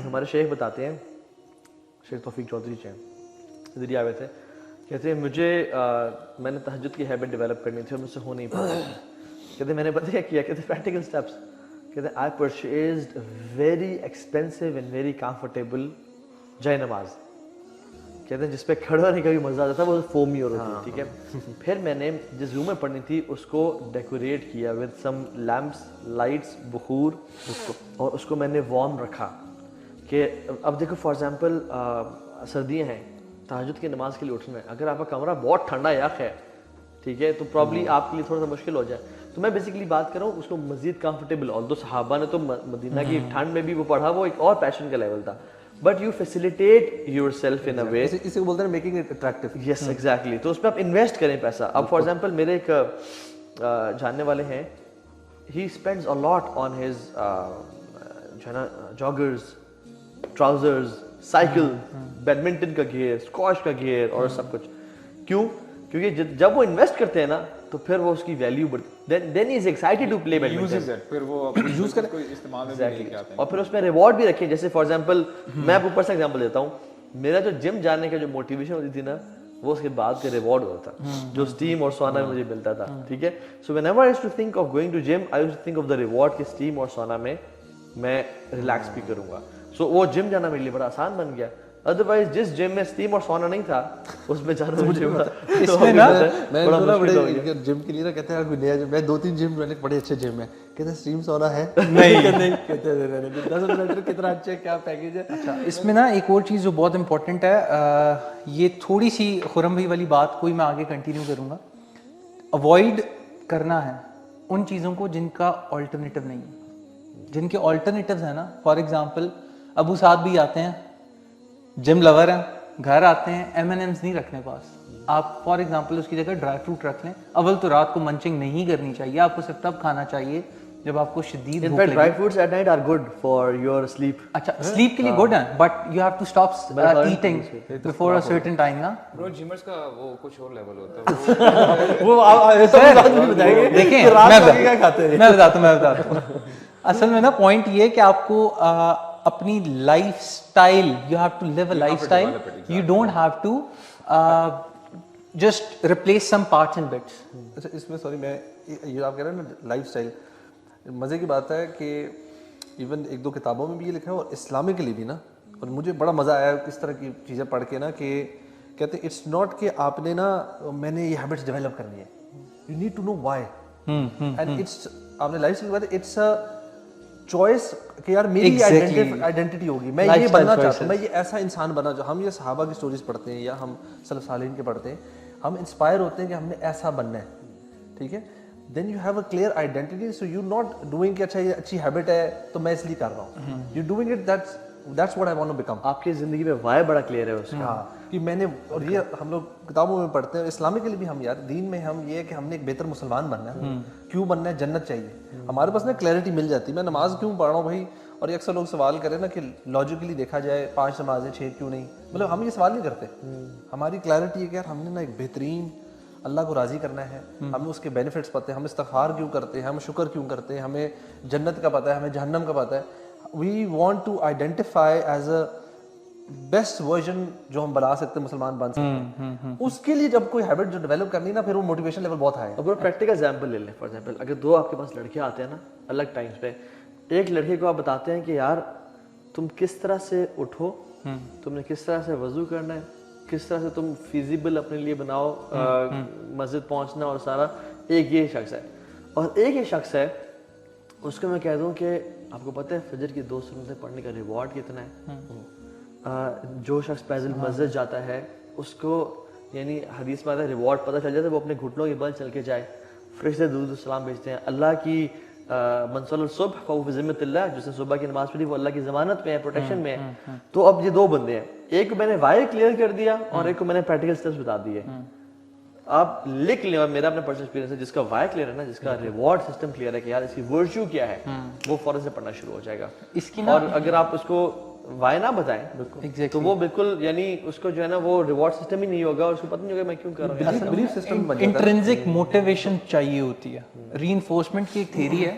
ہمارے شیخ بتاتے ہیں, شیخ توفیق چودھری ادھر آئے تھے, کہتے ہیں مجھے میں نے تہجد کی ہیبٹ ڈیولپ کرنی تھی اور مجھ سے ہو نہیں پاتی. کہتے ہیں میں نے پتہ کیا کیا, کہتے ہیں پریکٹیکل اسٹیپس. کہتے ہیں I purchased very expensive and very comfortable جائے نماز. کہتے ہیں جس پہ کھڑا ہونے کا بھی مزہ آتا تھا, وہ فومی اور ہوتی, ٹھیک ہے. پھر میں نے جس روم میں پڑھنی تھی اس کو ڈیکوریٹ کیا ود سم لیمپس, لائٹس, بخور, اور اس کو میں نے وارم رکھا. کہ اب دیکھو فار ایگزامپل سردیاں ہیں, تہجد کی نماز کے لیے اٹھنا ہے, اگر آپ کا کمرہ بہت ٹھنڈا یخ ہے, ٹھیک ہے, تو پرابلی آپ کے لیے تھوڑا سا مشکل ہو جائے. تو میں بیسیکلی بات کر رہا ہوں اس کو مزید کمفرٹیبل, اور دو صحابہ نے تو مدینہ کی ٹھنڈ میں بھی وہ پڑھا, وہ ایک اور پیشن کا لیول تھا. But you facilitate yourself in a way, اسے بولتے ہیں making it attractive. Yes exactly. تو اس پہ آپ انویسٹ کریں پیسہ. اب فار ایگزامپل میرے ایک جاننے والے ہیں, ہی spends a lot on his جو ہے نا جاگرز, ٹراؤزرز, سائیکل, بیڈمنٹن کا گیئر, اسکواش کا گیئر اور سب کچھ. کیوں؟ کیونکہ جب وہ انویسٹ کرتے ہیں نا تو پھر وہ اس کی ویلیو بڑھتی, دین ہی از ایکسائٹیڈ ٹو پلے بیڈمنٹن, پھر وہ یوز کریں کوئی استعمال میں بھی لے کے آتے ہیں. اور پھر اس میں ریوارڈ بھی رکھیں. جیسے فار ایگزامپل میں آپ اوپر سے ایگزامپل دیتا ہوں, میرا جو جم جانے کا جو موٹیویشن ہوتی تھی نا, وہ اس کے بعد کا ریوارڈ ہوتا تھا جو اسٹیم اور سونا میں مجھے ملتا تھا, ٹھیک ہے. So when ever I used to think of going to gym, I used to think of the reward کہ اسٹیم اور سونا میں میں ریلیکس بھی کروں گا. سو وہ جم جانا میرے لیے بڑا آسان بن گیا. ادروائز جس جم میں اسٹیم اور سونا نہیں تھا اس میں جانا مجھے اس میں نا میں بڑے جم کے لیے نا کہتے ہیں کوئی نیا جم, میں 2-3 جم میں نے بڑے اچھے جم ہے, کہتے ہیں اسٹیم سونا ہے نہیں کہتے ہیں 10 منٹ کتنا اچھا کیا پیکیج ہے. اچھا اس میں نا ایک اور چیز جو بہت امپورٹنٹ ہے, یہ تھوڑی سی خرم بھائی والی بات کوئی میں آگے کنٹینیو کروں گا. اوائڈ کرنا ہے ان چیزوں کو جن کا آلٹرنیٹیو نہیں ہے. جن کے آلٹرنیٹیوز ہیں نا, فار ایگزامپل ابو سعد بھی آتے ہیں, جم لور ہیں, گھر آتے ہیں, M&M's نہیں رکھنے پاس. آپ فار ایگزامپل اس کی جگہ ڈرائی فروٹ رکھ لیں. اول تو رات کو منچنگ نہیں کرنی چاہیے, آپ کو صرف تب کھانا چاہیے جب آپ کو شدید بھوک لگے. Dry fruits at night are good for your sleep. اچھا سلیپ کے لیے گڈ ہیں, but you have to stop eating before a certain time نا. برو جمرز کا وہ کچھ اور لیول ہوتا ہے. وہ دیکھیں میں بتاتا ہوں. اصل میں نا پوائنٹ یہ کہ آپ کو اپنی lifestyle, you have to live a lifestyle, you don't have to just replace some parts and bits. اچھا اس میں سوری میں یہ آپ کہہ رہے ہیں نا لائف اسٹائل, مزے کی بات ہے کہ ایون 1-2 کتابوں میں بھی یہ لکھا ہے اور اسلامکلی بھی نا, اور مجھے بڑا مزہ آیا اس طرح کی چیزیں پڑھ کے نا, کہ کہتے ہیں اٹس ناٹ کہ آپ نے نا میں نے یہ ہیبٹس ڈیولپ کرنی ہے, you need to know why, and it's آپ نے لائف اسٹائل کی بات ہے, اٹس اے چوائس کہ یار میری آئیڈینٹی ہوگی, میں یہ بننا چاہتا ہوں, میں یہ ایسا انسان بننا چاہتا ہوں. ہم یہ صحابہ کی سٹوریز پڑھتے ہیں یا ہم سلف صالحین کے پڑھتے ہیں, ہم انسپائر ہوتے ہیں کہ ہم نے ایسا بننا ہے, ٹھیک ہے. Then you have a clear identity, so you not doing کہ اچھا یہ اچھی ہیبٹ ہے تو میں اس لیے کر رہا ہوں, you doing it that's what I want to become. آپ کی زندگی میں وائے بڑا کلیئر ہے اس کا, کہ میں نے, اور یہ ہم لوگ کتابوں میں پڑھتے ہیں, اسلامک کے لیے بھی ہم یار دین میں ہم یہ ہے کہ ہم نے ایک بہتر مسلمان بننا ہے. کیوں بننا ہے؟ جنت چاہیے. ہمارے پاس نا کلیئرٹی مل جاتی ہے, میں نماز کیوں پڑھ رہا ہوں بھائی, اور اکثر لوگ سوال کریں نا کہ لاجیکلی دیکھا جائے 5 نمازیں 6 کیوں نہیں, مطلب ہم یہ سوال نہیں کرتے. ہماری کلیئرٹی ہے کہ یار ہم نے نا ایک بہترین اللہ کو راضی کرنا ہے, ہمیں اس کے بینیفٹس پتہ ہیں, ہم استغفار کیوں کرتے ہیں, ہم شکر کیوں کرتے ہیں, ہمیں جنت کا پتہ ہے, ہمیں جہنم کا پتہ ہے. We want to identify as a best version جو ہم بنا سکتے ہیں, مسلمان بن سکتے ہیں. اس کے لیے جب کوئی ہیبٹ جو ڈیولپ کرنی نا, پھر وہ موٹیویشن لیول بہت ہائی ہے. اب پریکٹیکل ایگزامپل لے لیں. فار ایگزامپل اگر 2 آپ کے پاس لڑکے آتے ہیں نا الگ ٹائمس پہ, ایک لڑکے کو آپ بتاتے ہیں کہ یار تم کس طرح سے اٹھو, تم نے کس طرح سے وضو کرنا ہے, کس طرح سے تم فیزیبل اپنے لیے بناؤ مسجد پہنچنا اور سارا, ایک یہ شخص ہے. اور ایک یہ شخص ہے اس کو میں کہہ دوں کہ آپ کو پتہ ہے فجر کی 2 سنتیں پڑھنے کا ریوارڈ کتنا ہے. جو شخص پیدل مسجد جاتا ہے اس کو یعنی حدیث میں آتا ہے ریوارڈ پتہ چل جاتا ہے, وہ اپنے گھٹنوں کے بل چل کے جائے, فرشتے درود و سلام بھیجتے ہیں. اللہ کی من صلی الصبح فهو في ذمۃ اللہ, جس نے صبح کی نماز پڑھی وہ اللہ کی ضمانت میں ہے, پروٹیکشن میں ہے. تو اب یہ 2 بندے ہیں, ایک کو میں نے وائی کلیئر کر دیا اور ایک کو میں نے پریکٹیکل اسٹیپس بتا دیے. آپ لکھ لیں, اور میرا اپنا پرسنل ایکسپیرینس ہے, جس کا وائی کلیئر ہے نا, جس کا ریوارڈ سسٹم کلیئر ہے کہ یار اس کی ورچو کیا ہے, وہ فوراً سے پڑھنا شروع ہو جائے گا. اور اگر آپ اس کو وائی نہ بتائیں تو وہ بالکل یعنی اس کو جو ہے نا وہ ریوارڈ سسٹم ہی نہیں ہوگا, اور اس کو پتہ نہیں ہوگا میں کیوں کر رہا ہوں. بلیف سسٹم بن جاتا ہے. انٹرنسک موٹیویشن چاہیے ہوتی ہے. ری انفورسمنٹ کی ایک تھیری ہے,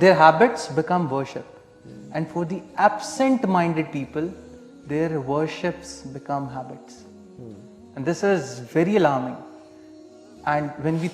their habits become worship, and for the absent minded people their worships become habits. And this is very alarming. And when we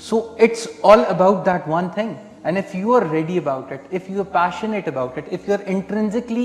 So it's all about that one thing, and if you are ready about it, if you are passionate about it, if you are intrinsically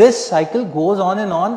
this cycle goes on and on